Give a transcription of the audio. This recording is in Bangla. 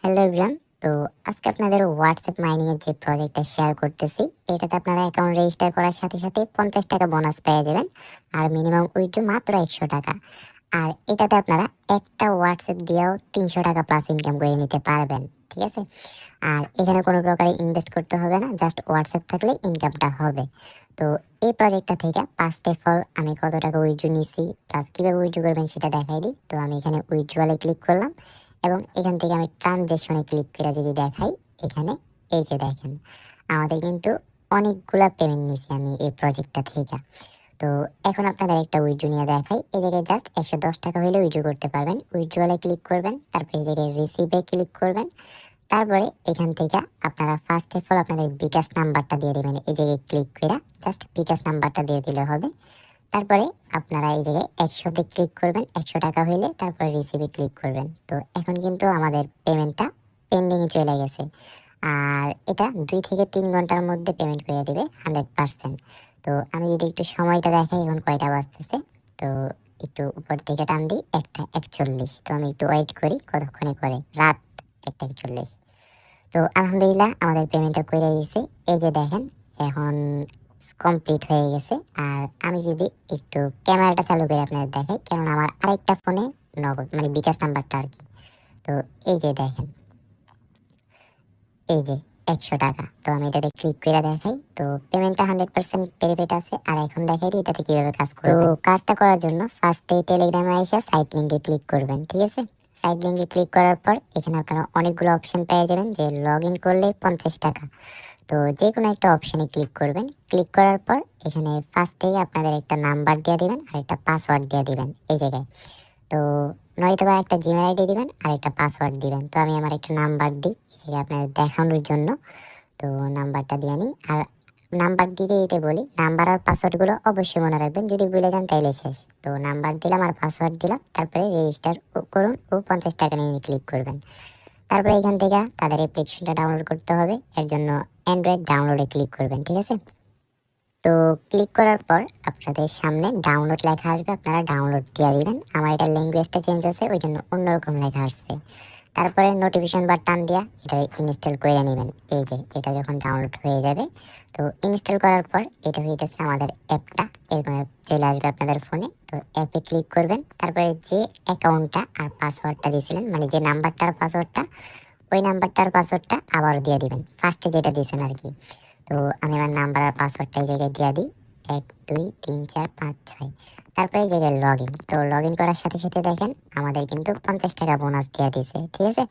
Hello everyone. তো আজকে আপনাদের হোয়াটসঅ্যাপ মাইনিং এর যে প্রজেক্টটা শেয়ার করতেছি, এটাতে আপনারা অ্যাকাউন্ট রেজিস্টার করার সাথে সাথে 50 টাকা বোনাস পেয়ে যাবেন। আর মিনিমাম উইথড্র মাত্র 100 টাকা। আর এটাতে আপনারা একটা হোয়াটসঅ্যাপ দিয়েও 300 টাকা প্লাস ইনকাম করে নিতে পারবেন। ঠিক আছে? আর এখানে কোনো প্রকারে ইনভেস্ট করতে হবে না, জাস্ট হোয়াটসঅ্যাপ থাকলে ইনকামটা হবে। তো এই প্রজেক্টটা থেকে ফার্স্ট অফ অল আমি কত টাকা উইথড্র নিছি প্লাস কীভাবে উইথড্র করবেন সেটা দেখাই দিই। তো আমি এখানে উইথড্রলে ক্লিক করলাম এবং এখান থেকে আমি ট্রানজ্যাকশনে ক্লিক করে যদি দেখাই, এখানে এই যে দেখেন আমাদের কিন্তু অনেকগুলা পেমেন্ট নিছি আমি এই প্রজেক্টটা থেকে। তো এখন আপনাদের একটা উইথড্র নিয়ে দেখাই। এই জায়গায় জাস্ট 110 টাকা হলে উইথড্র করতে পারবেন। উইথড্রলে ক্লিক করবেন, তারপর এই জায়গায় রিসিভে ক্লিক করবেন। তারপরে এখান থেকে আপনারা ফার্স্ট অফ অল আপনাদের বিকাশ নাম্বারটা দিয়ে দেবেন। এই জায়গায় ক্লিক করে জাস্ট বিকাশ নাম্বারটা দিয়ে দিলে হবে। তারপরে আপনারা এই জায়গায় 100-তে ক্লিক করবেন, 100 টাকা হইলে তারপরে রিসিভে ক্লিক করবেন। তো এখন কিন্তু আমাদের পেমেন্টটা পেন্ডিংয়ে চলে গেছে। আর এটা 2 থেকে 3 ঘন্টার মধ্যে পেমেন্ট করে দিবে 100%। তো আমি যদি একটু সময়টা দেখাই এখন কয়টা বাজতেছে, তো একটু উপর থেকে টান দিই 1টা 41। তো আমি একটু ওয়েট করি কতক্ষণে করে, রাত 1টা 41। তো আলহামদুলিল্লাহ আমাদের পেমেন্টটা করে দিয়েছে। এই যে দেখেন এখন কমপ্লিট হয়ে গেছে। আর আমি যদি একটু ক্যামেরাটা চালু করে আপনাদের দেখাই, কেননা আমার আরেকটা ফোনে নগদ মানে বিকাশ নাম্বারটা আর কি। তো এই যে দেখেন, এই যে 100 টাকা। তো আমি এটাতে ক্লিক করে দেখাই, তো পেমেন্টটা 100% ভেরিফাইড আছে। আর এখন দেখাই দিই এটাতে কিভাবে কাজ করবে। তো কাজটা করার জন্য ফার্স্টে টেলিগ্রামে এসে সাইট লিঙ্কে ক্লিক করবেন। ঠিক আছে? সাইট লিঙ্কে ক্লিক করার পর এখানে আপনারা অনেকগুলো অপশন পেয়ে যাবেন, যে লগ ইন করলে 50 টাকা। তো যে কোনো একটা অপশনে ক্লিক করবেন। ক্লিক করার পর এখানে ফার্স্টেই আপনাদের একটা নাম্বার দিয়ে দিবেন আর একটা পাসওয়ার্ড দিয়ে দিবেন এই জায়গায়। তো নয়তোবা একটা জিমেল আইডি দিবেন আর একটা পাসওয়ার্ড দিবেন। তো আমি আমার একটা নাম্বার দিই এই জায়গায় আপনাদের দেখানোর জন্য। তো নাম্বারটা দিয়ে নিই। আর নাম্বার দিতে দিতে বলি, নাম্বার আর পাসওয়ার্ডগুলো অবশ্যই মনে রাখবেন, যদি ভুলে যান তাইলে শেষ। তো নাম্বার দিলাম আর পাসওয়ার্ড দিলাম, তারপরে রেজিস্টার করুন ও 50 টাকা নিয়ে ক্লিক করবেন। তারপরে এখান থেকে তাদের অ্যাপ্লিকেশনটা ডাউনলোড করতে হবে, এর জন্য অ্যান্ড্রয়েড ডাউনলোডে ক্লিক করবেন। ঠিক আছে? তো ক্লিক করার পর আপনাদের সামনে ডাউনলোড লেখা আসবে, আপনারা ডাউনলোড দিয়ে দিবেন। আমার এটা ল্যাঙ্গুয়েজটা চেঞ্জ আছে, ওই জন্য অন্যরকম লেখা আসছে। তারপরে নোটিফিকেশন বা টান দিয়া এটা ইনস্টল করে নেবেন। এই যে এটা যখন ডাউনলোড হয়ে যাবে, তো ইনস্টল করার পর এটা হয়ে গেছে আমাদের অ্যাপটা, এরকম অ্যাপ চলে আসবে আপনাদের ফোনে। তো অ্যাপে ক্লিক করবেন, তারপরে যে অ্যাকাউন্টটা আর পাসওয়ার্ডটা দিয়েছিলেন, মানে যে নাম্বারটা আর পাসওয়ার্ডটা, ওই নাম্বারটা আর পাসওয়ার্ডটা আবার দিয়ে দিবেন, ফার্স্টে যেটা দিয়েছেন আর কি। তো আমি আমার নাম্বার আর পাসওয়ার্ডটা এই জায়গায় দিয়ে দিই, 1 2 3 4 5 6। তারপরে এই জায়গায় লগ ইন। তো লগ ইন করার সাথে সাথে দেখেন আমাদের কিন্তু 50 টাকা বোনাস দিয়ে দিয়েছে। ঠিক আছে?